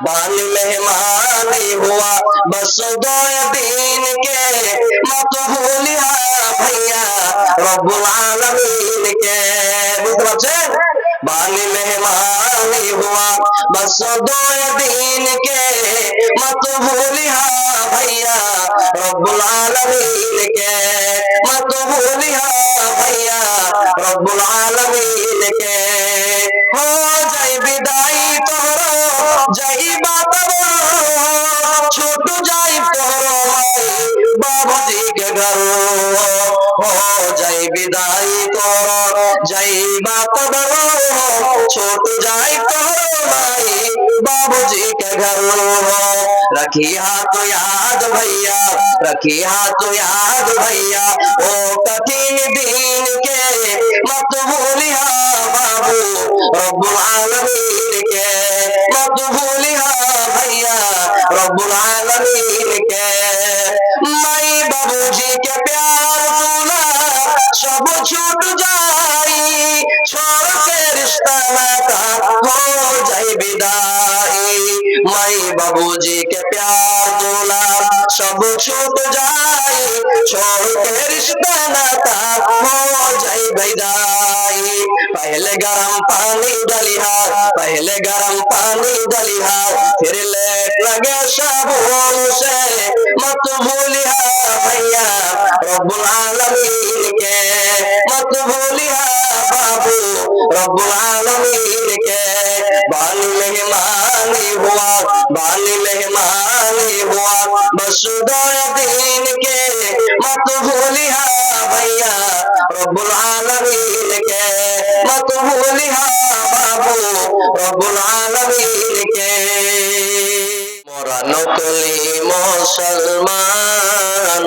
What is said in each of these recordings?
बानी मेहमानी हुआ बस 2 दिन के, मत भूलिया भैया रब्बुल आलमीन के। बुझते पारছেন? बानी मेहमानी हुआ बस 2 दिन के, मत भूलिया भैया रब्बुल आलमीन के, मत भूलिया भैया रब्बुल आलमीन के। हो जाए विदाई तोरो जाइबा तोरो, छूट जाए तोरो माई बाबूजी के घर। हो जाए विदाई तोरो जाइबा तोरो, छूट जाए तोरो माई बाबूजी के घर। रखी हाथ याद भैया, रखी हाथ याद भैया ओ कठिन दिन के, मत भूलिया बाबू रब्बुल आलमीन के, मत भूलिया भैया रब्बुल आलमीन के। माई बाबूजी के प्यार दूल्हा सब छूट जाई, छोड़ के रिश्ता नाता हो जाए विदाई। माई बाबूजी के प्यार दूल्हा सब छूट जाए, छोड़ के रिश्ता नाता हो जाए विदाई। पहले गरम पानी डलिहा, पहले गरम पानी डलिहा, फिर लेट लगे साबुन से, मत भूलिया भैया रब्बुल आलमीन के, मत भूलिया बाबू रब्बुल आलमीन के। बानी मेहमानी हुआ, बानी मेहमानी हुआ बस 2 दिन के, मत भूलिया भैया रब्बुल आलमीन के, मत भूलिया बाबू रब्बुल आलमीन के। मोरा नकली मुसलमान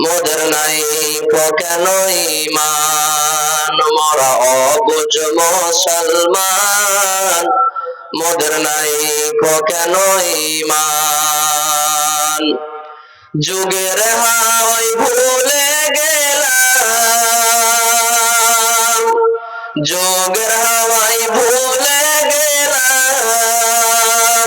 मोদের নাই কেন ঈমান, মোরা অবুঝ মুসলমান মোদের নাই কেন ঈমান। যুগের হাওয়ায় ভুলে গেলাম, যুগের হাওয়ায় ভুলে গেলাম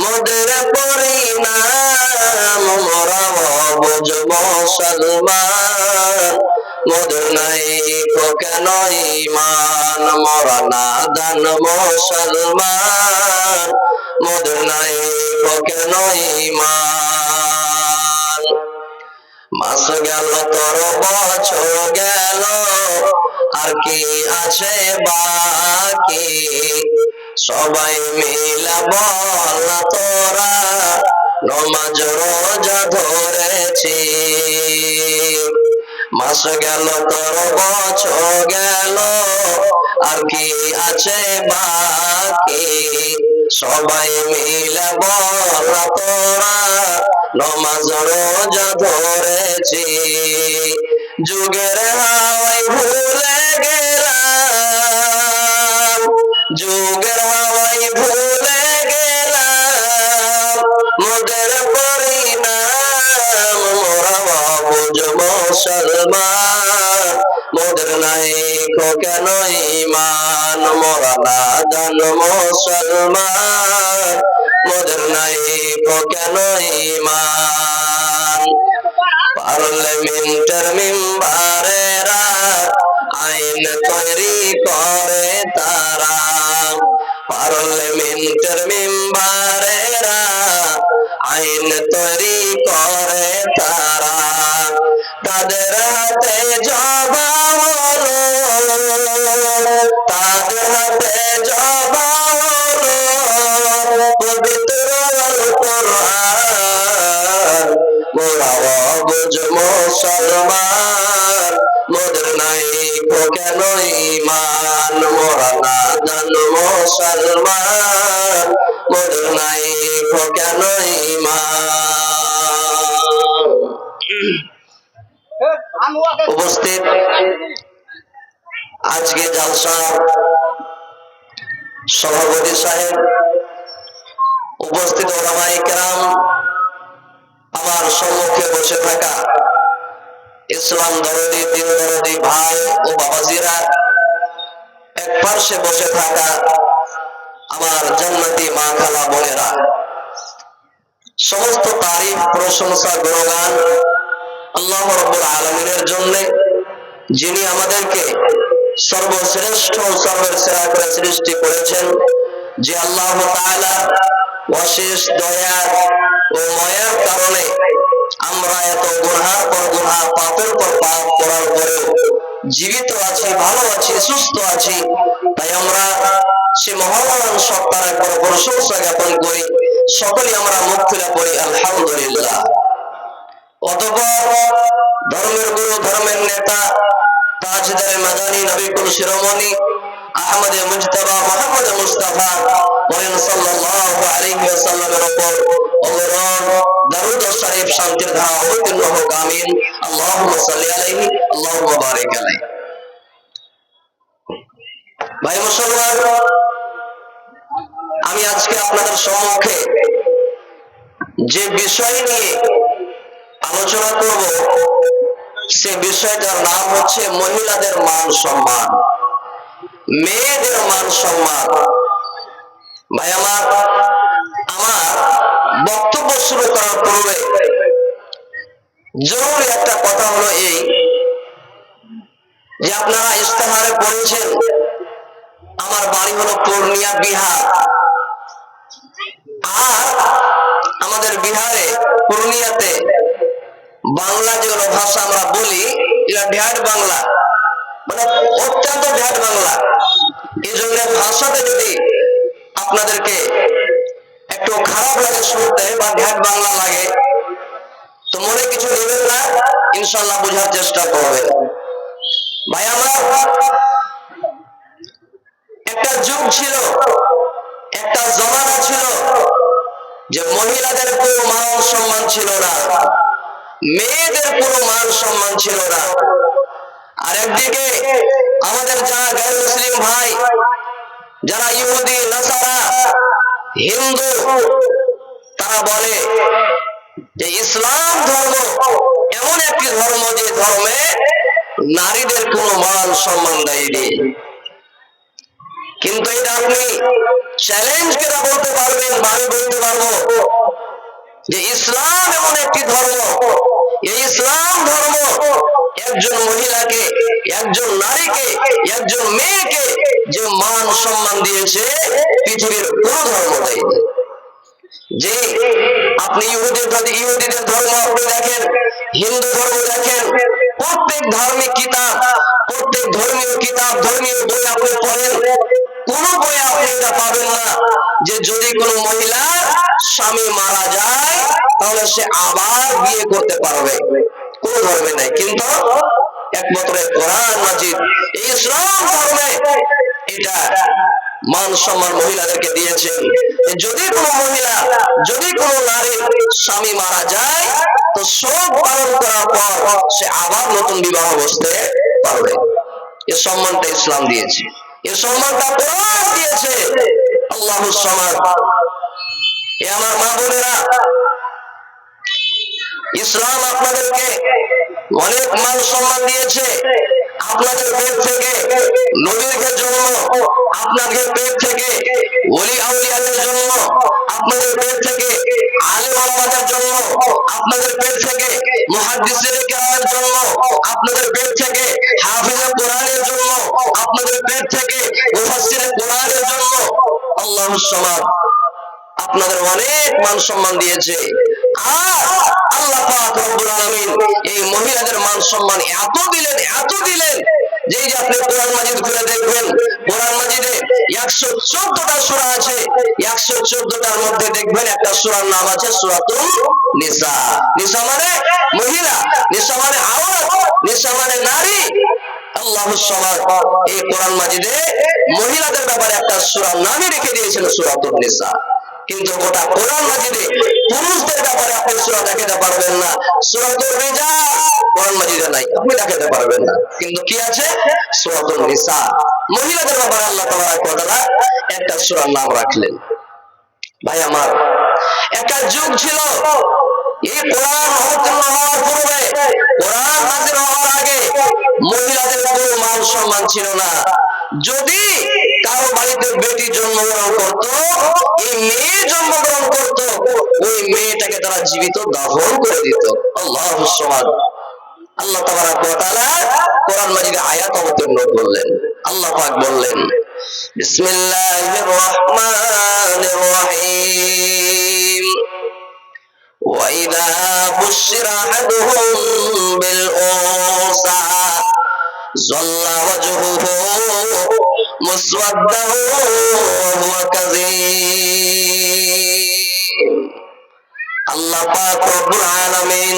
মোদের পরিণাম। মোরা অবুঝ মুসলমান মোদের নাই কেন ঈমান, মোরা নাদান মুসলমান মোদের নাই কেন ঈমান। মাস গেল তোর বছর গেল আর কি আছে বাকি, সবাই মিলে বল তোরা নমাজ রোজা ধরেছি। মাস গেল তোর বছর গেল আর কি আছে বাকি, সবাই মিলে বল তোরা নমাজ রোজা ধরেছি। যুগের হাওয়ায় ভুলে গেলাম, যুগের হাওয়ায় ভুলে গেলাম মোদের পরিণাম। মোরা অবুঝ মুসলমান মোদের নাই কেন ঈমান, মোরা নাদান মুসলমান মোদের নাই কেন ঈমান। পার্লামেন্টের মেম্বারেরা আইন তৈরি করে তারা, পার্লামেন্টের মেম্বারেরা আইন তৈরি করে তারা। তাদের হাতে জবাব হলো, তাদের হাতে জবাব হলো পবিত্র আল কোরআন। মোরা অবুঝ মুসলমান মোদের নাই কেন ঈমান, মোরা নাদান মুসলমান মোদের নাই কেন ঈমান। উপস্থিত আজকে জলসা সভাপতি সাহেব, উপস্থিত ওলামায়ে কেরাম, আমার সম্মুখে বসে থাকা ইসলাম দরদি দিন দরদি ভাই ও বাবাজিরা, এক পাশে বসে থাকা আমার জান্নাতি মা খালা বোনেরা, সমস্ত তারিফ প্রশংসা গুণগান আল্লাহ রাব্বুল আলামিনের জন্য, যিনি আমাদেরকে সর্বশ্রেষ্ঠ সর্বের সেরা করে সৃষ্টি করেছেন। যে আল্লাহ তাআলা অশেষ দয়া ও মায়ার কারণে আমরা এত গুনাহের পর গুনাহ, পাপের পর পাপ করার পরেও জীবিত আছি, ভালো আছি, সুস্থ আছি। তাই আমরা সে মহান সত্তার একবার প্রশংসা জ্ঞাপন করি। সকলে আমরা মুখ খুলে পড়ি আলহামদুলিল্লাহ। অতঃপর ধর্মের গুরু, ধর্মের নেতা, তাজদারে মাদানী, নবিকুল শিরোমণি আহমদে মুজতবা মুহাম্মদ মুস্তাফা বলেন সাল্লাল্লাহু আলাইহি ওয়াসাল্লামের উপর অবিরল দরুদ ও শরীফ শান্তির ধারা অবতীর্ণ হোক, আমিন। আল্লাহুম্মা সাল্লি আলাইহি, আল্লাহুম্মা বারিক আলাইহি। ভাই মুসলমান, আমি আজকে আপনাদের সম্মুখে যে বিষয় নিয়ে আলোচনা করব, সে বিষয়টার নাম হচ্ছে মহিলাদের মান সম্মান, মেয়েদের মান সম্মান। ভাই আমার বক্তব্য শুরু করার পূর্বে জরুরি একটা কথা হলো এই, যে আপনারা ইস্তেহারে পড়েছেন আমার বাড়ি হলো পূর্ণিয়া, বিহার। আর আমাদের বিহারে পূর্ণিয়াতে বাংলা যেগুলো ভাষা আমরা বলি, এটা ঢ্যাট বাংলা, মানে অত্যন্ত ঢ্যাট বাংলা। এই জন্য ভাষাতে যদি আপনাদেরকে একটু খারাপ লাগে শুনতে বা ঢ্যাট বাংলা লাগে, তো মনে কিছু নেবেন না, ইনশাল্লাহ বোঝার চেষ্টা করবেন। ভাই আমার, একটা যুগ ছিল, একটা জমানা ছিল যে মহিলাদের কোনো মান সম্মান ছিল না, মেয়েদের কোনো মান সম্মান ছিল না। আর একদিকে আমাদের যারা গैर মুসলিম ভাই, যারা ইহুদি, নাসারা, হিন্দু, তারা বলে যে ইসলাম ধর্ম এমন একটি ধর্ম যে ধর্মে নারীদের কোনো মান সম্মান দেয়নি। কিন্তু এটা আপনি চ্যালেঞ্জ করে বলতে পারবেন, বা আমি বলতে পারবো যে ইসলাম এমন একটি ধর্ম, এই ইসলাম ধর্ম একজন মহিলাকে, একজন নারীকে, একজন মেয়েকে যে মান সম্মান দিয়েছে, পৃথিবীর কোন ধর্ম দেয়নি। যে আপনি ইহুদিদের ধর্ম আপনি দেখেন, হিন্দু ধর্ম দেখেন, প্রত্যেক ধার্মিক কিতাব, প্রত্যেক ধর্মীয় কিতাব, ধর্মীয় বই আপনি পড়েন, কোন বই আপনি এটা পাবেন না যে যদি কোনো মহিলা স্বামী মারা যায় তাহলে সে আবার বিয়ে করতে পারবে, কোন ধর্মে নাই। কিন্তু একমাত্র কোরআন মাজিদ, এই ইসলাম ধর্মে এটা মান সম্মান মহিলাদেরকে দিয়েছে। যদি কোনো মহিলা, যদি কোনো নারী স্বামী মারা যায়, তো শোক পালন করার পর সে আবার নতুন বিবাহ বসতে পারবে। এ সম্মানটা ইসলাম দিয়েছে, এ সম্মানটা কোরআন দিয়েছে। আল্লাহুস সামাদ। এ আমার মা বোনেরা, ইসলাম আপনাদেরকে অনেক মান সম্মান দিয়েছে। আপনাদের পেট থেকে নবীর জন্ম, আপনাদের পেট থেকে ওলি আউলিয়াদের জন্ম, আপনাদের পেট থেকে আলেম ওলামাদের জন্ম, আপনাদের পেট থেকে মুহাদ্দিসিনে কেরামের জন্ম, আপনাদের পেট থেকে হাফিজে কোরআনের জন্ম, আপনাদের পেট থেকে মুফাসসিরে কোরআনের জন্ম। আল্লাহুস সামাদ। আপনাদের অনেক মান সম্মান দিয়েছে। আর আল্লাহ পাক রব্বুল আলামিন এই মহিলাদের মান সম্মান এত দিলেন, এত দিলেন, যে আপনি কোরআন মাজিদ খুলে দেখবেন, কোরআন মাজিদে 114টা সূরা আছে, 114টার মধ্যে দেখবেন একটা সূরার নাম আছে সূরাতুন নিসা। নিসা মানে মহিলা, নিসা মানে আওরাত, নিসা মানে নারী। আল্লাহুস সামাদ। এই কোরআন মাজিদে মহিলাদের ব্যাপারে একটা সূরার নামই রেখে দিয়েছিল সূরাতুন নিসা। কিন্তু গোটা কোরআন মাজিদে পুরুষদের ব্যাপারে আপনি সূরা দেখাতে পারবেন না। সূরাতুর রিজাল কোরআন মাজিদে নাই, আপনি দেখাতে পারবেন না। কিন্তু কি আছে? সূরাতুন নিসা। মহিলাদের ব্যাপারে আল্লাহ তাবারক ওয়া তাআলা একটা সূরার নাম রাখলেন। ভাই আমার, একটা যুগ ছিল, এই কোরআন অবতীর্ণ হওয়ার পূর্বে, কোরআন নাযিল হওয়ার আগে মহিলাদের কোনো মান সম্মান ছিল না। যদি কারো বাড়িতে বেটি জন্মগ্রহণ করত, এই মেয়ে জন্মগ্রহণ করত, ওই মেয়েটাকে তারা জীবিত দাফন করে দিত। আল্লাহু সুবহান। আল্লাহ তাবারাক ওয়া তাআলা কোরআন মাজিদে আয়াত অবতীর্ণ করলেন। আল্লাহ পাক বললেন, বিসমিল্লাহির রহমানির রহিম, وَإِذَا بُشِّرَ أَحَدُهُم بِالْأُنثَىٰ ظَلَّ وَجْهُهُ مُسْوَدًّا وَهُوَ كَظِيمٌ। আল্লাহ পাক রব্বুল আলামিন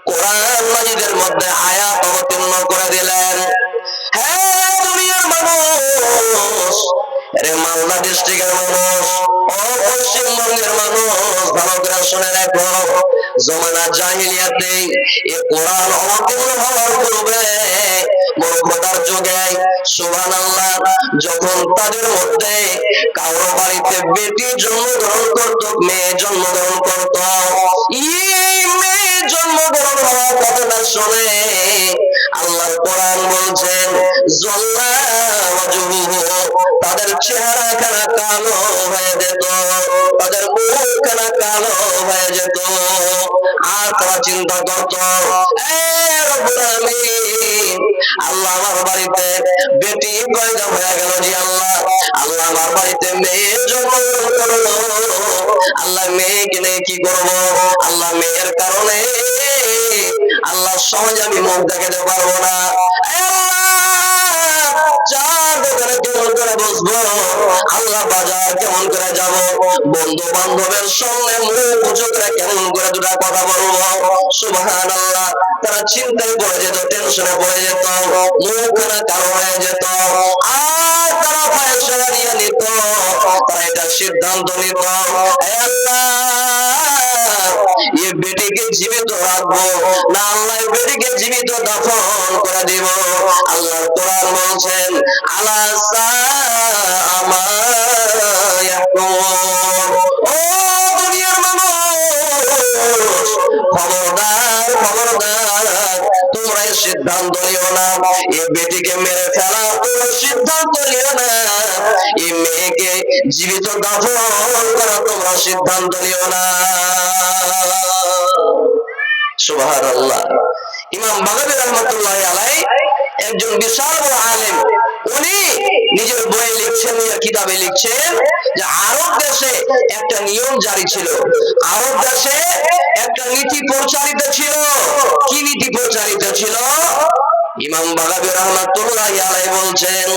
কোরআন মাজিদের মধ্যে আয়াত অবতীর্ণ করে দিলেন। হ্যাঁ দুনিয়ার মানুষ, রে মালদা ডিস্ট্রিক্টের মানুষ, ও পশ্চিমবঙ্গের মানুষ, ভালো করে শুনে রাখো, জমানা জাহিলিয়াতে এই কোরআন অবতীর্ণ হওয়ার পূর্বে মূর্খতার যুগে সুবহানাল্লাহ, যখন তাদের মধ্যে কারো বাড়িতে বেটি জন্মগ্রহণ করত, মেয়ে জন্মগ্রহণ করত, এই মেয়ে জন্মগ্রহণ হওয়ার কথাটা শুনে আল্লাহর কোরআন বলছেন, জল্লা ওয়াজহুহু, তাদের চেহারা খানা কালো হয়ে যেত, তাদের মুখখানা কালো হয়ে যেত। আর তারা চিন্তা করত, রব্বুল আলামিন, আল্লাহ আমার বাড়িতে বেটি পয়দা হয়ে গেল, জি আল্লাহ, আল্লাহ আমার বাড়িতে মেয়ে জন্মগ্রহণ করলো, আল্লাহ মেয়েকে নিয়ে কি করবো? আল্লাহ মেয়ের কারণে আল্লাহ সহজে আমি মুখ দেখাতে পারবো না। চার দোকানে কেমন করে বসবো? আল্লাহ বাজার কেমন করে যাব? বন্ধু বান্ধবের সঙ্গে মুখ উঁচু করে কেমন করে দুটা কথা বলবো? সুবহানাল্লাহ, তারা চিন্তায় পড়ে যেত, টেনশনে পড়ে যেত, মুখখানা কালো হয়ে যেত। আর তারা ফয়সালা নিয়ে নিত, তারা এটা সিদ্ধান্ত নিত, আল্লাহ এই বেটিকে জীবিত রাখবো না আল্লাহ এই বেটিকে জীবিত দাফন করে দিব। আল্লাহর কোরআন বলছেন, আলা সাআ মা ইয়াহকুমুন। ও দুনিয়ার মানুষ, খবরদার খবরদার, তোমরা এই সিদ্ধান্ত নিও না, এই বেটিকে মেরে ফেলা তোমরা সিদ্ধান্ত নিও না, এই মেয়েকে জীবিত দাফন করা তোমরা সিদ্ধান্ত নিও না। সুবহানাল্লাহ। ইমাম বাগাবী রাহমাতুল্লাহি আলাইহি একজন বিশাল বড় আলেম, উনি নিজের বইয়ে লিখছেন, কিতাবে লিখছেন যে আরব দেশে একটা নিয়ম জারি ছিল, আরব দেশে একটা নীতি প্রচারিত ছিল। কি নীতি প্রচারিত ছিল? ইমাম বাগাবী রাহমাতুল্লাহি আলাইহি বলছেন,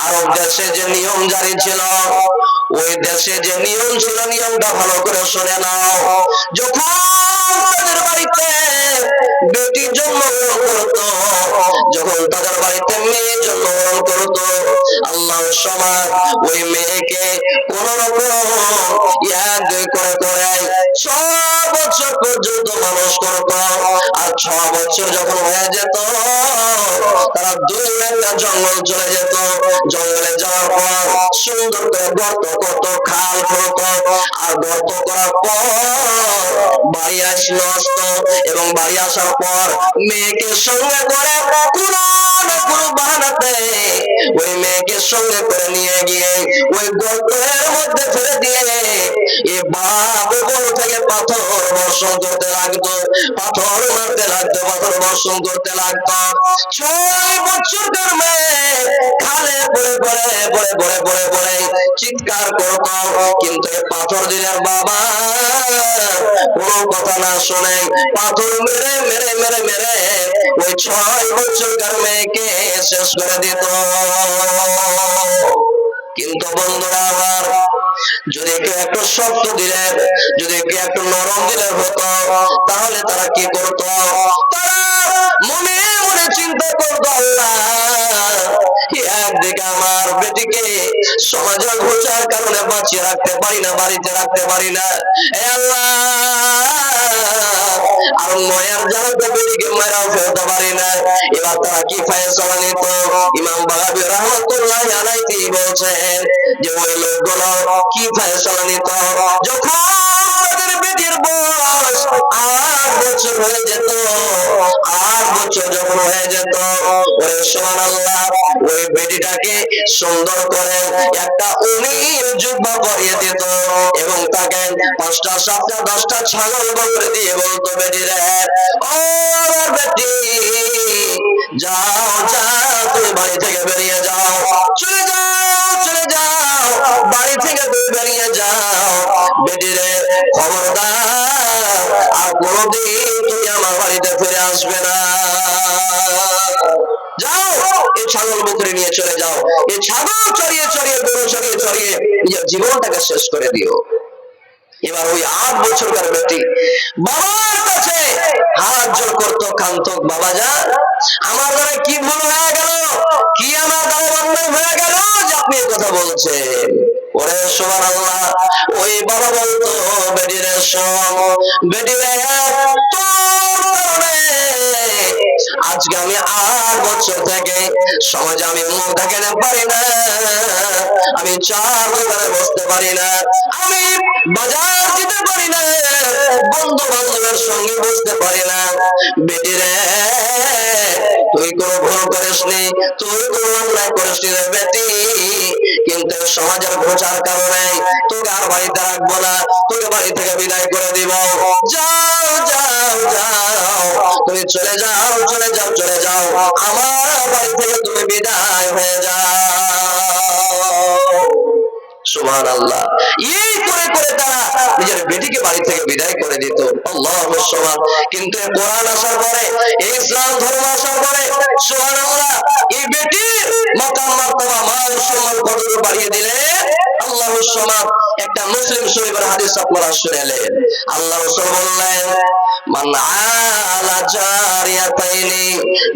আরব দেশে যে নিয়ম জারি ছিল, ওই দেশে যে নিয়ম ছিল, নিয়মটা ভালো করে শুনে নাও। যখন তাদের বাড়িতে বেটি জন্মগ্রহণ করত, যখন তাদের বাড়িতে মেয়ে জন্মগ্রহণ করত, আল্লাহ সমাজ ওই মেয়েকে কোন রকম এক দুই করে করে 6 বছর পর্যন্ত মানুষ করত। আর 6 বছর যখন হয়ে যেত, তারা দূরে একটা জঙ্গল চলে যেত। জঙ্গলে যাওয়ার পর সুন্দর করে গর্ত করত, খাল করত, আর গর্ত করার পর বাড়ি আসলো, আসতো, এবং বাড়ি আসার পর মেয়েকে সঙ্গে করে কোনো না কোনো বাহানাতে ওই মেয়েকে সঙ্গে করে নিয়ে গিয়ে ওই গর্তের মধ্যে ফেলে দিয়ে এই বাপ উপর থেকে পাথর বর্ষণ করতে লাগতো, পাথর মারতে লাগতো, পাথর বর্ষণ করতে লাগতো। 6 বছরের মেয়ে খালে পড়ে পড়ে পড়ে পড়ে পড়ে পড়ে চিৎকার করতো, কিন্তু পাথর দিলের বাবা কোনো কথা না শুনে পাথর মেরে মেরে মেরে মেরে ওই 6 বছরের মেয়েকে শেষ করে দিত। কিন্তু বন্ধুরা আমার, যদি কেউ একটু শক্ত দিলেন, যদি কেউ একটু নরম দিলেন হতো, তাহলে তারা কি করতো? তারা মনে মনে চিন্তা করতো, আল্লাহ একদিকে আমার বেটিকে সমাজের ঘোষার কারণে বাঁচিয়ে রাখতে পারি না, বাড়িতে রাখতে পারি না, আল্লাহ আর নয়ার জানাতে বেটিকে মেরাও ফেলতে পারি না। এবার তারা কি ফয়সালা নিত? ইমাম বাগাবী রাহমাতুল্লাহি আলাইহি বলছেন যে ওই লোকগুলো কি ফয়সালা নিত? যখন তাদের বেটির বয়স 8 বছর হয়ে যেত, 8 বছর বছর যখন হয়ে যেত, ওই সুবহানাল্লাহ ওই বেটিটাকে সুন্দর করে একটা উনির জুব্বা পরিয়ে দিত এবং তাকে 5টা 7টা 10টা ছাগল বকরি দিয়ে বলতো, বেটি রে, ও বেটি, যাও যাও, তুমি বাড়ি থেকে বেরিয়ে যাও, চলে যাও, চলে যাও, বাড়ি থেকে তুমি বেরিয়ে যাও। বেটি রে, খবরদার, আর কোনদিন তুমি আমার বাড়িতে ফিরে আসবে না। যাও, এই ছাগল বকরি নিয়ে চলে যাও, এই ছাগল চড়িয়ে চড়িয়ে, গরু চড়িয়ে চড়িয়ে নিজের জীবনটাকে শেষ করে দিও। এবার ওই 8 বছরকার বেটি বাবার কাছে হাত জোড় করতো, কাঁদতো, বাবা যান, আমার দ্বারা কি ভুল হয়ে গেল, কি আমার দ্বারা অন্যায় হয়ে গেল যে আপনি এই কথা বলছেন? ওরে সুবহানাল্লাহ, ওই বাবা বলতো, বেটি রে শোন, বেটি রে, তোর কারণে আজকে আমি 8 বছর থেকে সমাজে আমি মুখ দেখাতে পারি না, আমি চার দোকানে বসতে পারি না, আমি বাজার যেতে পারি না, বন্ধু বান্ধবের সঙ্গে বসতে পারি না। বেটি রে, তুই কোনো ভুল করিসনি, তুই কোনো অন্যায় করিসনি রে বেটি, কিন্তু সমাজের প্রচার কারণে তোকে আর বাড়িতে রাখবো না, তোকে বাড়ি থেকে বিদায় করে দিব। যাও যাও যাও, তুমি চলে যাও, চলে যাও, চলে যাও, আমার বাড়ি থেকে তুমি বিদায় হয়ে যাও। সুবহানাল্লাহ, এই করে করে তারা নিজের বেটিকে বাড়ি থেকে বিদায় করে দিত। আল্লাহু সুবহান। কিন্তু কোরআন আসার পরে, ইসলাম ধর্ম আসার পরে, সুবহানাল্লাহ, এই বেটির মাকাম মারতাবা, মান সম্মান কতটুকু বাড়িয়ে দিলেন। আল্লাহু সুবহান। একটা মুসলিম শরীফের হাদিস আপনারা শুনেলেন, আল্লাহ রাসূল বললেন, মান আলা জারিয়াতাইনি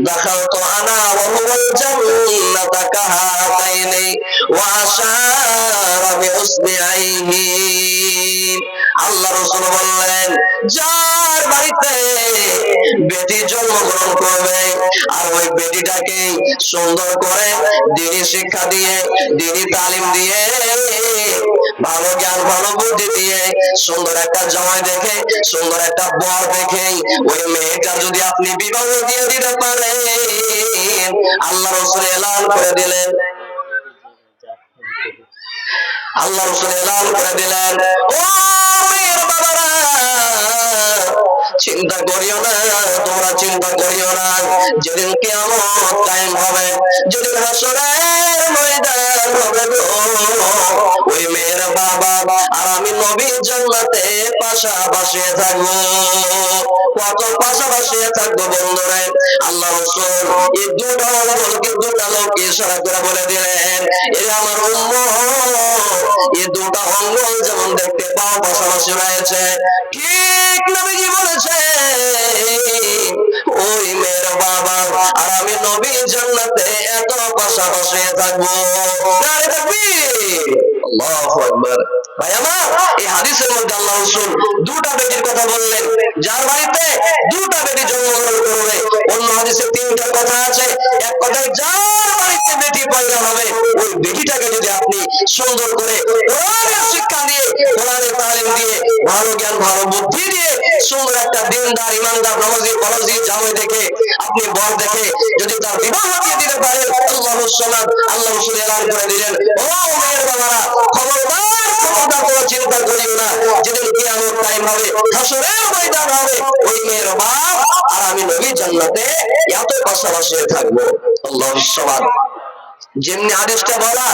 দাখালতু আনা ওয়া হুয়াল জান্নাতা কাহাতাইনি ওয়া আশারা বিউসবিআইহি। আল্লাহ রাসূল বললেন, যার বাড়িতে বেটি জন্মগ্রহণ করবে আর ওই বেটিটাকে সুন্দর করে দ্বীনি শিক্ষা দিয়ে, দ্বীনি তালিম দিয়ে, ভালো জ্ঞান ভালো বুদ্ধি দিয়ে, সুন্দর একটা জামাই দেখে, সুন্দর একটা বর দেখে ওই মেয়েটা যদি আপনি বিবাহ দিয়ে দিতে পারেন, আল্লাহ রাসূল এলান করে দিলেন, আল্লাহ রাসূল এলান করে দিলেন, ও মেয়ের বাবারা, চিন্তা করিও না, তোমরা চিন্তা করিও না, যেদিন কিয়ামত কায়েম হবে, যেদিন হাসরের ময়দান হবে গো, ওই মেয়ের বাবা আর আমি নবী জান্নাতে পাশাপাশি থাকবো। কত পাশাপাশি থাকবো বন্ধুরা! আল্লাহ রাসূল এই দুটো অঙ্গলকে, দুটো লোককে ইশারা করে বলে দিলেন, এ আমার উম্মত, এই দুটো অঙ্গল যেমন দেখতে পাও পাশাপাশি রয়েছে, ঠিক নবীজি বলেছে, ওই মেয়ের বাবা আর আমি নবী জান্নাতে এত পাশাপাশি থাকবো। নারে তাকবীর, আল্লাহু আকবার। ভাই আমার, এই হাদিসের মধ্যে আল্লাহ রাসূল দুটো বেটির কথা বললেন, যার বাড়িতে দুটো বেটি জন্মগ্রহণ করবে। অন্য হাদিসে 3টা কথা আছে, এক কথায় যার বাড়িতে বেটি পয়দা হবে, ওই বেটিটাকে যদি আপনি সুন্দর করে কোরআনের শিক্ষা দিয়ে, কোরআনের তালিম দিয়ে, ভালো জ্ঞান ভালো বুদ্ধি দিয়ে, সুন্দর একটা দিনদার ইমানদার নামাজি ফরজি জামাই দেখে, আপনি বর দেখে যদি তার বিবাহ দিয়ে দিতে পারেন, আল্লাহু সুবহান, আল্লাহ রাসূল এলান করে দিলেন, ও মেয়ের বাবারা, খবরদার, খবরদার, তোমরা চিন্তা করিও না, যেদিন কিয়ামত কায়েম হবে, হাসরের ময়দান হবে, ওই মেয়ের বাপ আর আমি নবী জান্নাতে এত পাশাপাশি থাকবো। আল্লাহু সুবহান। যেমনি হাদিসটা বলা,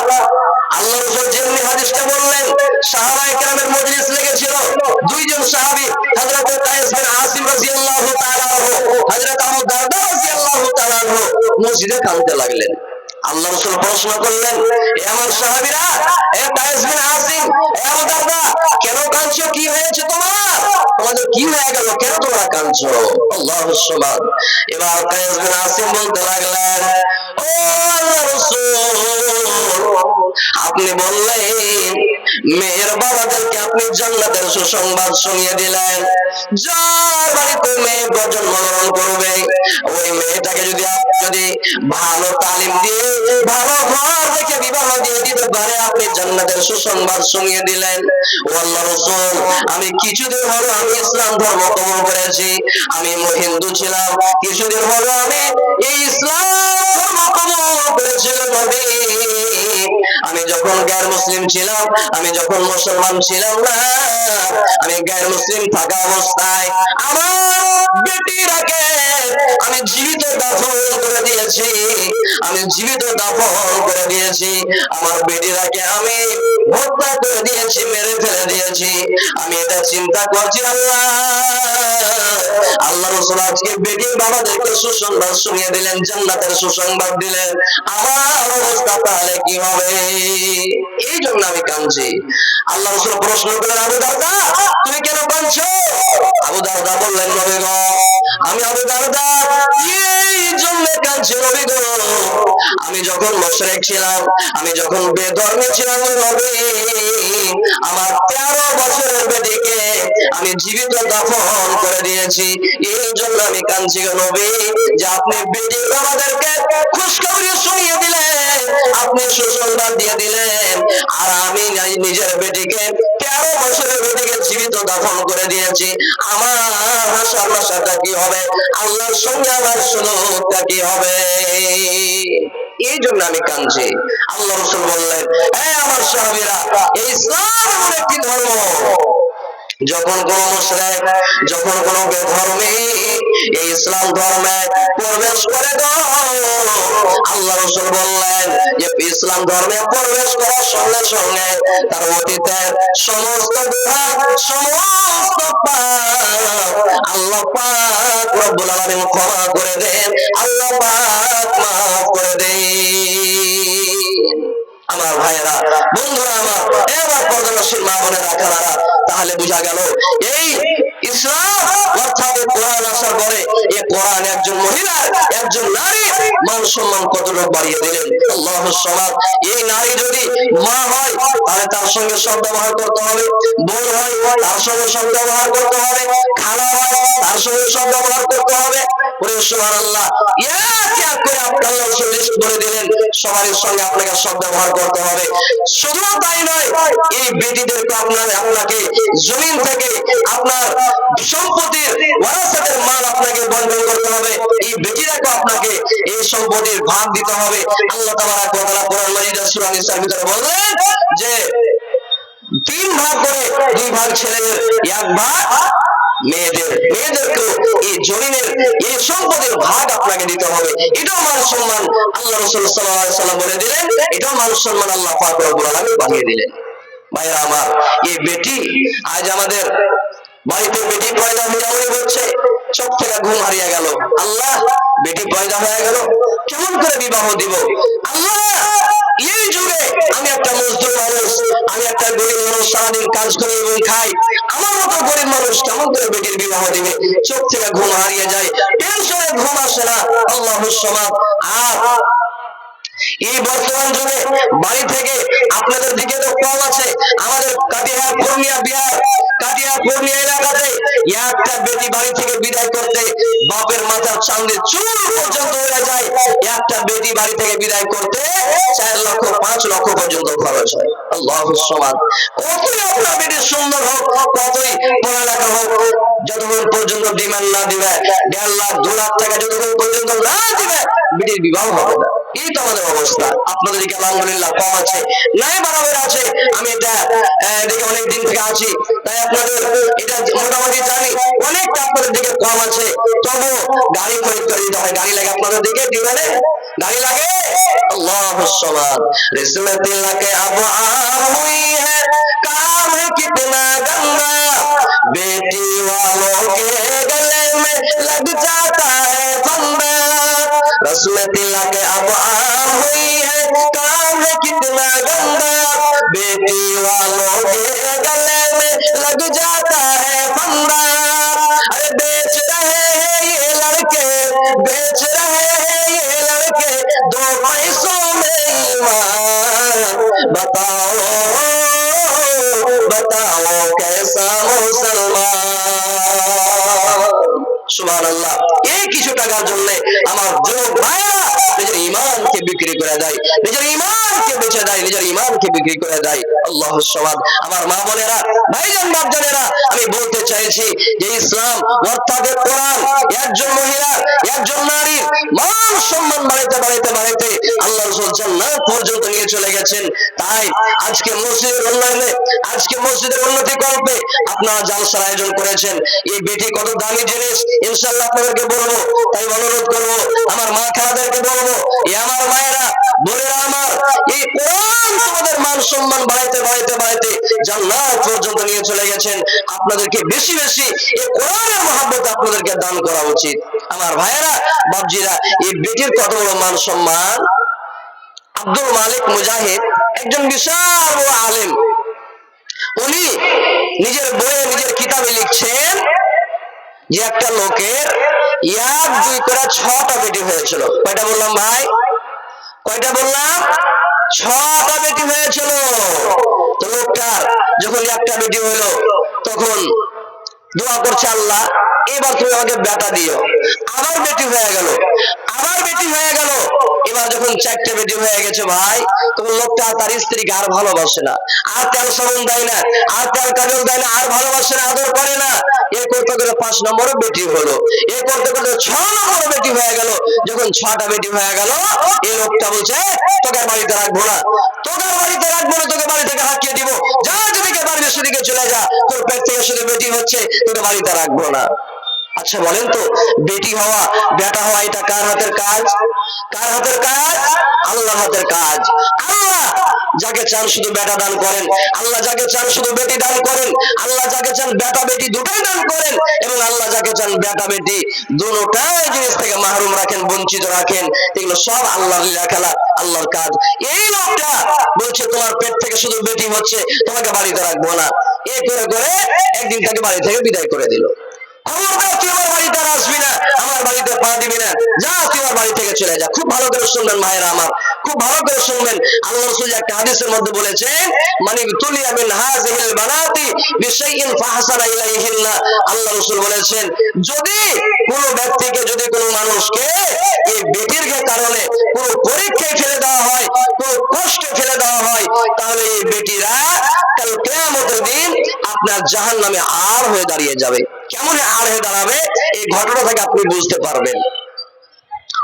আল্লাহ রাসূল যেমনি হাদিসটা বললেন, সাহাবায়ে কেরামের মজলিস লেগেছিল। দুইজন সাহাবী, হযরত কায়েস বিন আসিম রাদিয়াল্লাহু তাআলা আনহু, হযরত আবু দারদা রাদিয়াল্লাহু তাআলা আনহু মসজিদে কাঁদতে লাগলেন। আল্লাহ রাসূল প্রশ্ন করলেন, এ আমার সাহাবীরা, এ কায়েস বিন আসিম, এ আবু দারদা, কেন কাঁদছো? কি হয়েছে তোমার? তোমাদের কি হয়ে গেল? কেন তোমরা কাঁদছো? আল্লাহু সুবহান। এবার কায়েস বিন আসিম বলতে লাগলেন, ও আল্লাহর রাসূল, আপনি বললেন মেয়ের বাবাদেরকে আপনি জান্নাতের সুসংবাদ শুনিয়ে দিলেন। যার বাড়িতে মেয়ে জন্মগ্রহণ করবে ওই মেয়েটাকে যদি ভালো তালিম দিয়ে ভালো ঘর দেখে বিবাহ দিয়ে দিতে পারে আপনি জান্নাতের সুসংবাদ শুনিয়ে দিলেন। ও আল্লাহর রাসূল, আমি কিছুদিন হলো আমি ইসলাম ধর্ম কবুল করেছি, আমি হিন্দু ছিলাম, কিছুদিন হলো আমি এই ইসলাম ধর্ম কবুল করেছি নবী। আমি যখন গায়ের মুসলিম ছিলাম, আমি যখন মুসলমান ছিলাম না, আমি গায়ের মুসলিম থাকা অবস্থায় আমার বেটিরাকে আমি জীবিত দাফন করে দিয়েছি, আমি জীবিত দাফন করে দিয়েছি। আমার বেটিরাকে আমি হত্যা করে দিয়েছি, মেরে ফেলে দিয়েছি। আমি এটা চিন্তা করছি আল্লাহ, আল্লাহ রাসূল আজকে বেটির বাবাদেরকে সুসংবাদ শুনিয়ে দিলেন, জান্নাতের সুসংবাদ দিলেন, আমার অবস্থা তাহলে কি হবে? এই জন্য আমি কাঁদছি। আল্লাহ রাসূল প্রশ্ন করলেন, আবু দারদা তুমি কেন কাঁদছো? আবু দারদা বললেন, নবী গো, আমি আবু দারদা এই জন্য কাঁদছি নবী গো, আমি যখন মুশরিক ছিলাম, আমি যখন বেধর্মী ছিলাম নবী, আমার 13 বছরের বেটিকে আমি জীবিত দাফন করে দিয়েছি। এই জন্য আমি কাঁদছি গো নবী, যে আপনি বেটির বাবাদেরকে খুশখবরি শুনিয়ে দিলেন, আপনি সুসংবাদ দিয়ে দিলেন, আর আমি নিজের বেটিকে 13 বছরের বেটিকে জীবিত দাফন করে দিয়েছি। আমার হাসার ভাষাটা কি হবে? আল্লাহর সঙ্গে আমার সুলুকটা কি হবে? এই জন্য আমি কাঁদছি। আল্লাহ রাসূল বললেন, এই আমার সাহাবীরা, এই ইসলাম এমন একটি ধর্ম, যখন কোন মুশরিক, যখন কোন বেধর্মী এই ইসলাম ধর্মে প্রবেশ করে গো, আল্লাহ রাসূল বললেন যে ইসলাম ধর্মে প্রবেশ করার সঙ্গে সঙ্গে তার অতীতের সমস্ত গুনাহ, সমস্ত পাপ আল্লাহ পাক রব্বুল আলামিন ক্ষমা করে দেন, আল্লাহ পাক মাফ করে দেন। আমার ভাইয়েরা, বন্ধুরা আমার, এবার পর্দানশীল মা বোনেরা খালারা, তাহলে বোঝা গেল এই ইসলাম অর্থাৎ কোরআন আসার পরে এই কোরআন একজন মহিলার, একজন নারীর মান সম্মান কতটুকু বাড়িয়ে দিলেন। আল্লাহুস সামাদ। এই নারী যদি মা হয় তাহলে তার সঙ্গে শব্দ ব্যবহার করতে হবে, বোন হয় তার সঙ্গে শব্দ ব্যবহার করতে হবে, খালা হয় তার সঙ্গে শব্দ ব্যবহার করতে হবে। ওরে সুবহানাল্লাহ, এক এক করে আল্লাহ রাসূল লিস্ট করে দিলেন, সবার সঙ্গে আপনাকে শব্দ ব্যবহার করতে হবে। শুধু তাই নয়, এই বেটিদেরকে আপনাকে জমিন থেকে আপনার সম্পত্তির ওয়ারাসাতের মাল আপনাকে বন্টন করতে হবে, এই বেটিরাকে আপনাকে এই সম্পত্তির ভাগ দিতে হবে। আল্লাহ তাবারাক ওয়া তাআলা কোরআন মাজিদের সূরা নিসার ভিতরে বললেন যে 3 ভাগ করে, 2 ভাগ ছেলেদের, 1 ভাগ মেয়েদের, মেয়েদেরকেও এই জমিনের এই সম্পদের ভাগ আপনাকে দিতে হবে। এটাও মান সম্মান আল্লাহ রাসূল সাল্লাল্লাহু আলাইহি ওয়াসাল্লাম বলে দিলেন, এটাও মান সম্মান আল্লাহ পাক রব্বুল আলামিন বানিয়ে দিলেন। ভাইরা আমার, এই বেটি আজ আমাদের বাড়িতে বেটি পয়দা হয়ে হচ্ছে, চোখ থেকে ঘুম হারিয়ে গেল। আল্লাহ, বেটি পয়দা হয়ে গেল, কেমন করে বিবাহ দিব? আল্লাহ, এই যুগে আমি একটা মজদুর মানুষ, আমি একটা গরিব মানুষ, সারাদিন কাজ করি এবং খাই, আমার মতো গরিব মানুষ কেমন করে বেটির বিবাহ দিবে? চোখ থেকে ঘুম হারিয়ে যায়, টেনশনে ঘুম আসে না। আল্লাহুস সামাদ। আর এই বর্তমান যুগে বাড়ি থেকে আপনাদের দিকে তো কম আছে, আমাদের কাটিহার পূর্ণিয়া বিহার, কাটিহার পূর্ণিয়া এলাকাতে একটা বেটি বাড়ি থেকে বিদায় করতে বাপের মাথার চাঁদে চুল পর্যন্ত হয়ে যায়। একটা বেটি বাড়ি থেকে বিদায় করতে 4 লক্ষ 5 লক্ষ পর্যন্ত খরচ হয়। আল্লাহুস সামাদ। কতই আপনার বেটি সুন্দর হোক, কতই পড়ালেখা হোক, যতক্ষণ পর্যন্ত ডিমান্ড না দিবে, 1.5 লাখ 2 লাখ টাকা যতক্ষণ পর্যন্ত না দিবে, বেটির বিবাহ হবে না। এই তো আমাদের অবস্থা। আপনাদের দিকে আলহামদুলিল্লাহ কম আছে, নাই বরাবর আছে। আমি এটা দিকে অনেক দিন থেকে আছি, তাই আপনাদের এটা মোটামুটি জানি, অনেকটা আপনাদের দিকে কম আছে। তবু গাড়ি খরিদ করে দিতে হয়। গাড়ি লাগে আপনাদের দিকে ডিমান্ডে, গাড়ি লাগে। আল্লাহুস সামাদ। रिस्म दिल के अब आम हुई है, काम है कितना गंदा, बेटी वालों के गले में लग जाता है फंदा। रस्म दिल के अब आम हुई है, काम है कितना गंदा, बेटी वालों के गले में लग जाता है फंदा। अरे बेच रहे हैं ये लड़के, बेच रहे हैं ये लड़के, 2 पैसों में ईमान, बताओ बताओ कैसा मुसलमान। সুবহানাল্লাহ। এই কিছু টাকার জন্য আমার যুবক ভাইরা নিজের ঈমানকে বিক্রি করে দেয়, নিজের ঈমানকে বেচে দেয়, নিজের ঈমানকে বিক্রি করে দেয়। আল্লাহু সামাদ। আমার মা বোনেরা, ভাইজান বাপজানেরা, আমি বলতে চাইছি যে ইসলাম অর্থাৎ কোরআন একজন মহিলা একজন নারীর মান সম্মান বাড়াইতে বাড়াইতে বাড়াইতে আল্লাহ রাসূল জান্নাত পর্যন্ত নিয়ে চলে গেছেন। তাই আজকে মসজিদের উন্নয়নে, আজকে মসজিদের উন্নতি কল্পে আপনারা জালসার আয়োজন করেছেন। এই বেটি কত দামি জিনিস, ইনশাআল্লাহ আপনাদেরকে বলবো। তাই অনুরোধ করবো, আমার মা খালাদেরকে বলবো, এ আমার মায়েরা বোনেরা আমার, এই কোরআন তোমাদের মান সম্মান বাড়াইতে বাড়াইতে বাড়াইতে জান্নাত পর্যন্ত নিয়ে চলে গেছেন। আপনাদেরকে বেশি বেশি এই কোরআনের মহব্বত আপনাদেরকে দান করা উচিত। আমার ভাইয়েরা বাপজিরা, এই বেটির কত বড় মান সম্মান। আব্দুল মালিক মুজাহিদ একজন বিশাল বড় আলেম। উনি নিজের বইয়ে নিজের কিতাবে লিখছেন যে একটা লোকের এক দুই করে 6টা বেটি হয়েছিল। কয়টা বললাম ভাই? কয়টা বললাম? 6টা বেটি হয়েছিল। তো লোকটার যখন একটা বেটি হলো তখন দোয়া করছে, আল্লাহ এবার তুমি আমাকে বেটা দিও। আবার বেটি হয়ে গেল, আবার বেটি হয়ে গেল। এবার যখন 4টে বেটি হয়ে গেছে ভাই, তখন লোকটা তার স্ত্রীকে আর ভালোবাসে না, আর তেল সাবান দেয় না, আর তেল কাজল দেয় না, আর ভালোবাসে না, আদর করে না। এ করতে করতে 5 নম্বরে বেটি হলো, এ করতে করতে 6 নম্বরে বেটি হয়ে গেল। যখন 6টা বেটি হয়ে গেল, এই লোকটা বলছে, তোকে বাড়িতে রাখবো না, তোকে বাড়িতে রাখবো না, তোকে বাড়ি থেকে হাঁকিয়ে দিব, যা যেদিকে পারবি সেদিকে চলে যা, তোর পেট থেকে শুধু বেটি হচ্ছে, তোকে বাড়িতে রাখবো না। আচ্ছা বলেন তো, বেটি হওয়া বেটা হওয়া এটা কার হাতের কাজ? কার হাতের কাজ? আল্লাহর হাতের কাজ। আল্লাহ যাকে চান শুধু বেটা দান করেন, আল্লাহ যাকে চান শুধু বেটি দান করেন, আল্লাহ যাকে চান বেটা বেটি দুটাই দান করেন, এবং আল্লাহ যাকে চান বেটা বেটি দুটোটাই জিনিস থেকে মাহরুম রাখেন, বঞ্চিত রাখেন। এগুলো সব আল্লাহর লীলা খেলা, আল্লাহর কাজ। এই লোকটা বলছে তোমার পেট থেকে শুধু বেটি হচ্ছে, তোমাকে বাড়িতে রাখবো না। এ করে করে একদিন তাকে বাড়ি থেকে বিদায় করে দিল। খবরদার তুই আমার বাড়িতে আর আসবি না, আমার বাড়িতে পা দিবি না, যা তুই আমার বাড়ি থেকে চলে যা। খুব ভালো করে শুনবেন ভাইরা আমার, খুব ভালো করে শুনবেন। আল্লাহ রাসূল একটা হাদিসের মধ্যে বলেছেন, মানি তুলিয়া মিন হাযিহিল বানাতি বিশাইইন ফাহসানা ইলাইহিন্না। আল্লাহ রাসূল বলেছেন, যদি কোন ব্যক্তিকে, যদি কোন মানুষকে এই বেটির কারণে কোন পরীক্ষায় ফেলে দেওয়া হয়, কোন কষ্টে ফেলে দেওয়া হয়, তাহলে এই বেটিরা কাল কিয়ামতের দিন আপনার জাহান্নামে আর হয়ে দাঁড়িয়ে যাবে। কেমন আর হয়ে দাঁড়াবে, এই ঘটনা থেকে আপনি বুঝতে পারবেন।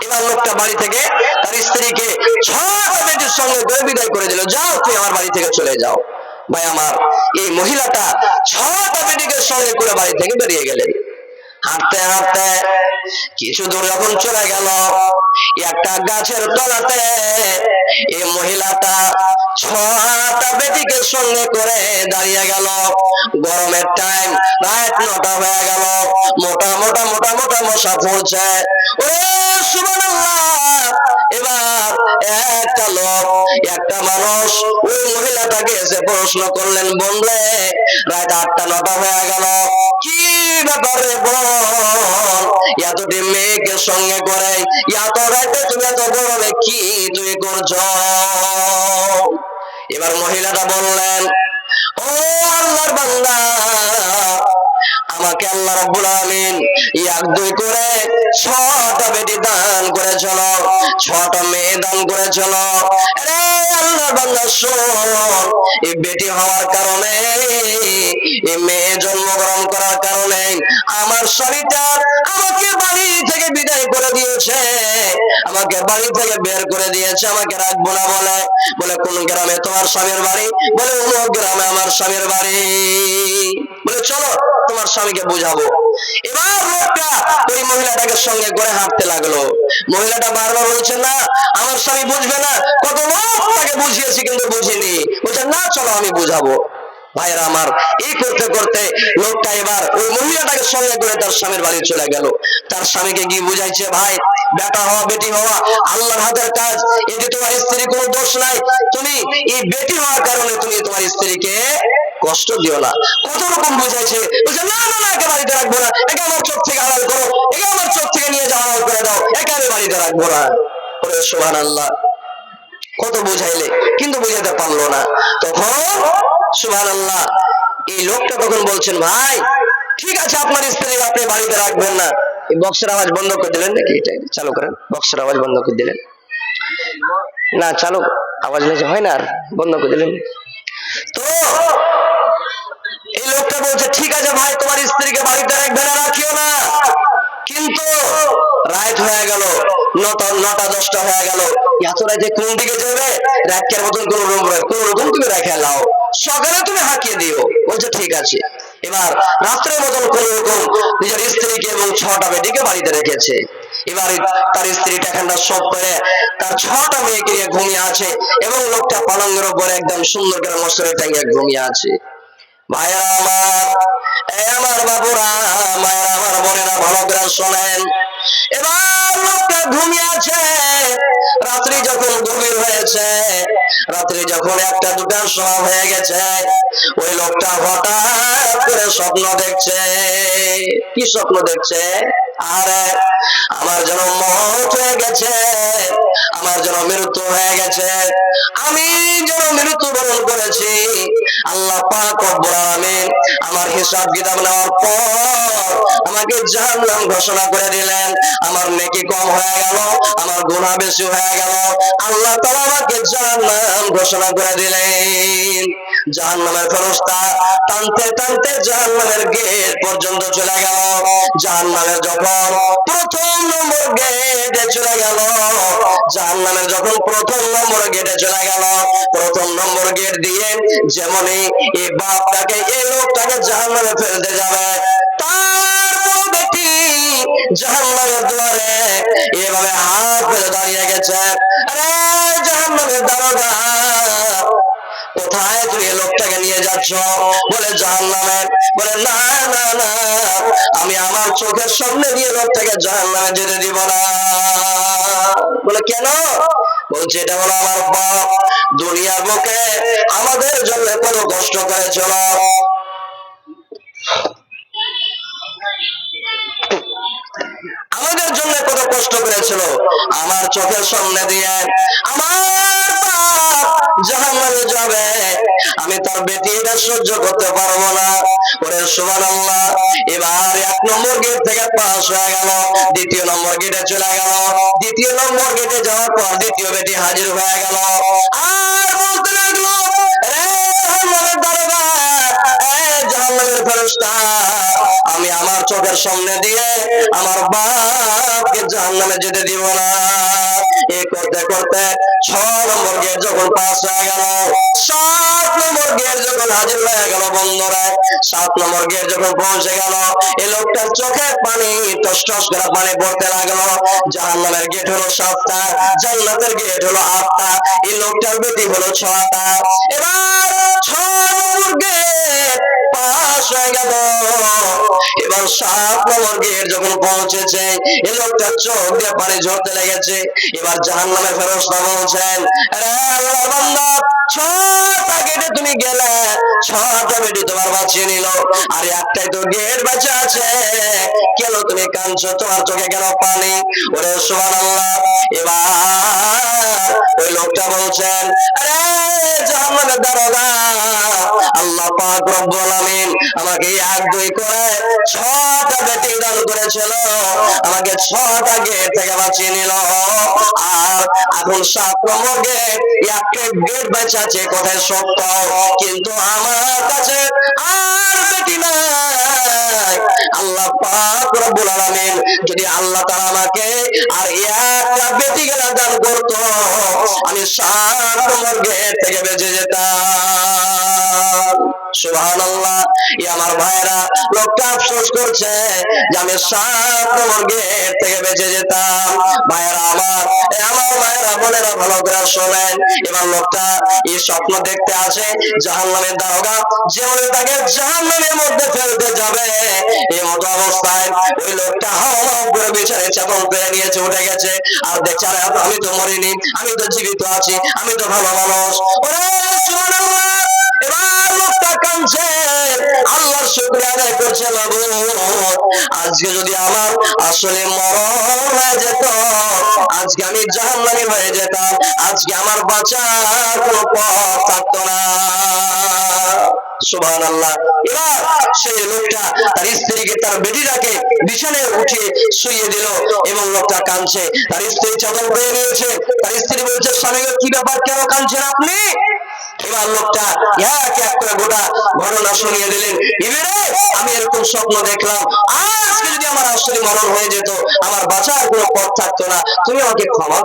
এবার লোকটা বাড়ি থেকে তার স্ত্রীকে 6টা বেটির সঙ্গে করে বিদায় করে দিল, যাও তুই আমার বাড়ি থেকে চলে যাও। ভাই আমার, এই মহিলাটা 6টা বেটিকে সঙ্গে করে বাড়ি থেকে বেরিয়ে গেলেন। হাঁটতে হাঁটতে কিছু দূর যখন চলে গেল, একটা গাছের তলাতে এই মহিলাটা 6টা বেটিকে সঙ্গে করে দাঁড়িয়ে গেল। গরমের টাইম, রাত 9টা হয়ে গেল, মোটা মোটা মোটা মোটা মশা পড়ছে। ওরে সুবহানাল্লাহ! এবার একটা লোক, একটা মানুষ ওই মহিলাটাকে এসে প্রশ্ন করলেন, বললে রাত 8টা 9টা হয়ে গেল, কি ব্যাপারে বল, এতটি মেয়েকে সঙ্গে করে এত রাতে তুমি এত গরমে কি তুমি করছো? এবার মহিলাটা বললেন, ও আল্লাহর বান্দা, আমাকে আল্লাহ রাব্বুল আলামিন 1 2 করে 6টা বেটি দান করেছিল, 6টা মেয়ে দান করেছিল। আরে আল্লাহর বান্দা শোন, এই বেটি হওয়ার কারণে, এই মেয়ে জন্মগ্রহণ করার কারণে আমার স্বামীটা আমাকে বাড়ি থেকে বিদায় করে দিয়েছে, আমাকে বাড়ি থেকে বের করে দিয়েছে, আমাকে রাখবো না বলে। বলে কোন গ্রামে তোমার স্বামীর বাড়ি? বলে অমুক গ্রামে আমার স্বামীর বাড়ি। বলে চলো তোমার স্বামীকে বুঝাবো। এবার লোকটা ওই মহিলাটাকে সঙ্গে করে হাঁটতে লাগলো। মহিলাটা বারবার বলছে, না আমার স্বামী বুঝবে না, কত লোক তাকে বুঝিয়েছি কিন্তু বুঝিনি। বলছে না চলো আমি বুঝাবো। ভাইরা আমার, এই করতে করতে লোকটা এবার ওই মহিলাটাকে সঙ্গে করে তার স্বামীর বাড়ি চলে গেল। তার স্বামীকে গিয়ে বুঝাইছে, ভাই বেটা হওয়া বেটি হওয়া আল্লাহর হাতের কাজ, এতে তোমার স্ত্রীর কোনো দোষ নাই, তুমি এই বেটি হওয়ার কারণে তুমি তোমার স্ত্রীকে কষ্ট দিও না। কত রকম বুঝাইছে। বলছে না না না, একে বাড়িতে রাখবো না, একে আমার চোখ থেকে আড়াল করো, একে আমার চোখ থেকে নিয়ে যাওয়া করে দাও, একে আমি বাড়িতে রাখবো না। সুবহানাল্লাহ! কত বুঝাইলে কিন্তু বুঝাতে পারলো না। তখন সুবহানাল্লাহ এই লোকটা তখন বলছেন, ভাই ঠিক আছে আপনার স্ত্রী আপনি বাড়িতে রাখবেন না। এই বক্সের আওয়াজ বন্ধ করে দিলেন নাকি? এটা চালু করেন, বক্সের আওয়াজ বন্ধ করে দিলেন না? চালু আওয়াজ নিচে হয় না, আর বন্ধ করে দিলেন। তো এই লোকটা বলছে, ঠিক আছে ভাই তোমার স্ত্রীকে বাড়িতে রাখবে না, রাখিও না। কিন্তু রাত হয়ে গেল, 9টা 10টা হয়ে গেল, এত রাতে কোন দিকে যাবে? রাতের মতন কোন রকম তুমি রেখে লাও, সকালে তুমি হাঁকিয়ে দিও। বলছে ঠিক আছে। এবার রাত্রের মতন কোন রকম নিজের স্ত্রীকে এবং 6টা বেটিকে বাড়িতে রেখেছে। এবার তার স্ত্রীটা এখানটা সব করে তার 6টা মেয়েকে নিয়ে ঘুমিয়ে আছে এবং লোকটা পালঙ্গের উপরে একদম সুন্দর করে মশারি টাঙিয়ে ঘুমিয়ে আছে। ভাইয়া আমার, আমার বাবুরা, মায়েরা আমার, বোনেরা, ভালো করে শোনেন। এবার লোকটা ঘুমিয়ে আছে। রাত্রি যখন গভীর হয়েছে, রাত্রি যখন 1টা 2টার সময় হয়ে গেছে, ওই লোকটা হঠাৎ করে স্বপ্ন দেখছে। কি স্বপ্ন দেখছে? আরে আমার যেন মওত হয়ে গেছে, আমার যেন মৃত্যু হয়ে গেছে, আমি যেন মৃত্যুবরণ করেছি। আল্লাহ পাক রব্বুল আলামিন আমার হিসাব কিতাব নেওয়ার পর আমাকে জাহান্নাম ঘোষণা করে দিলেন। আমার নেকি কম হয়ে গেল, আমার গুনাহ বেশি হয়ে গেল, আল্লাহ তাআলা আমাকে জাহান্নাম ঘোষণা করে দিলেন। জাহান্নামের ফেরেশতা টানতে টানতে জাহান্নামের গেট পর্যন্ত চলে গেল। জাহান্নামের যখন প্রথম নম্বর গেটে চলে গেল, জাহান্নামের যখন প্রথম নম্বর গেটে চলে গেল, প্রথম নম্বর গেট দিয়ে যেমনই এই বাপটাকে, এই লোকটাকে জাহান্নামে ফেলতে যাবে, তার বেটি জাহান্নামের দুয়ারে এভাবে হাত ফেলে দাঁড়িয়ে গেছে। আরে জাহান্নামের দারোগা, কোথায় তুমি এই লোকটাকে নিয়ে যাচ্ছ? বলে জাহান্নামে। বলে না না না, আমি আমার চোখের সামনে দিয়ে লোকটাকে জাহান্নামে যেতে দিব না। বলে কেন? বলছে এটা হলো আমার বাপ, দুনিয়ার বুকে আমাদের জন্য কত কষ্ট করেছিল, আমাদের জন্য কত কষ্ট করেছিল, আমার চোখের সামনে দিয়ে আমার বাপ জাহান্নামে যাবে, আমি তার বেটি এটা সহ্য করতে পারবো না। ওরে সুবহানাল্লাহ। এবার 1 নম্বর গেট থেকে পাস হয়ে গেল, 2য় নম্বর গেটে চলে গেল। 2য় নম্বর গেটে যাওয়ার পর 2য় বেটি হাজির হয়ে গেল। আর বলতে লাগলো, রে জাহান্নামের দারোগা, জাহান্নামের ফেরেশতা, আমি আমার চোখের সামনে দিয়ে আমার বাপকে জাহান্নামে যেতে দিব না। এই করতে করতে 6 নম্বর গেট যখন পাস হয়ে গেল, 7 নম্বর গেট যখন হাজির হয়ে গেল, বন্ধুরা 7 নম্বর গেট যখন পৌঁছে গেল, এই লোকটার চোখে পানি টস টস করে পানি পড়তে লাগলো। জাহান্নামের গেট হলো 7টা, জান্নাতের গেট হলো 8টা, এই লোকটার বেটি হলো 6টা। এবার 6 নম্বর গেট পাস হয়ে গেল। এবার 7 নম্বর গেট যখন পৌঁছেছে, এই লোকটার চোখ দিয়ে পানি ঝরতে লেগেছে। এবার জাহান্নামের ফেরেশতা বলছেন, আরে আল্লাহর বান্দা, 6টা গেটে তুমি গেলে, 6টা বেটি তোমার বাঁচিয়ে নিল, আর একটাই তো গেট বাঁচা আছে, কেন তুমি কাঁদছো? তোমার চোখে কেন পানি? ওরে সুবহানাল্লাহ। এবার ওই লোকটা বলছেন, আরে জাহান্নামের দারোগা, আল্লাহ পাক রব্বুল আলামিন আমাকে 1 2 করে 6টা বেটি দান করেছিল, আমাকে 6টা গেট থেকে বাঁচিয়ে নিল, আর এখন 7 নম্বর গেট, একটা গেট বেঁচে আছে, কোথায় সত্য, কিন্তু আমার কাছে আর বেটি নাই। আল্লাহ পাক রব্বুল আলামিন যদি আল্লাহ তাআলা আমাকে আর একটা বেটি গেলা দান করতো, আমি 7 নম্বর গেট থেকে বেঁচে যেতাম। সুবহানাল্লাহ। আমার ভাইরা, লোকটা আফসোস করছে যে আমি 7 নম্বর গেট থেকে বেঁচে যেতাম। ভাইরা আমার ভাইরা, বোনেরা, ভালো করে শোনেন। এবার লোকটা এই স্বপ্ন দেখতে আসে, জাহান্নামের দারোগা যেমন তাকে জাহান্নামের মধ্যে ফেলতে যাবে, এই মতো অবস্থায় ওই লোকটা হাওয়া করে বিছানায় চাদর পেরে নিয়েছে, উঠে গেছে, আর দেখছে আমি তো মরিনি, আমি তো জীবিত আছি, আমি তো ভালো মানুষ। ওরে সুবহানাল্লাহ। এবার লোকটা কাঁদছে, আল্লাহর শুকরিয়া আদায় করছে। বলছে মাগো আজকে যদি আমার আসলে মরণ হয়ে যেত, আজকে আমি জাহান্নামী হয়ে যেতাম, আজকে আমার বাঁচার কোনো পথ থাকতো না। সুবহানাল্লাহ। এবার সেই লোকটা তার স্ত্রীকে, তার বেটিটাকে বিছানায় উঠিয়ে শুইয়ে দিল এবং লোকটা কাঁদছে। তার স্ত্রী চাদর পেয়ে নিয়েছে। তার স্ত্রী বলছে স্বামী কি ব্যাপার, কেন কাঁদছেন আপনি? এবার লোকটা এক এক করে গোটা ঘটনা শুনিয়ে দিলেন। বিবি রে, আমি এরকম স্বপ্ন দেখলাম, আজকে যদি আমার আসলে মরণ হয়ে যেত, আমার বাঁচার কোনো পথ থাকতো না, তুমি আমাকে ক্ষমা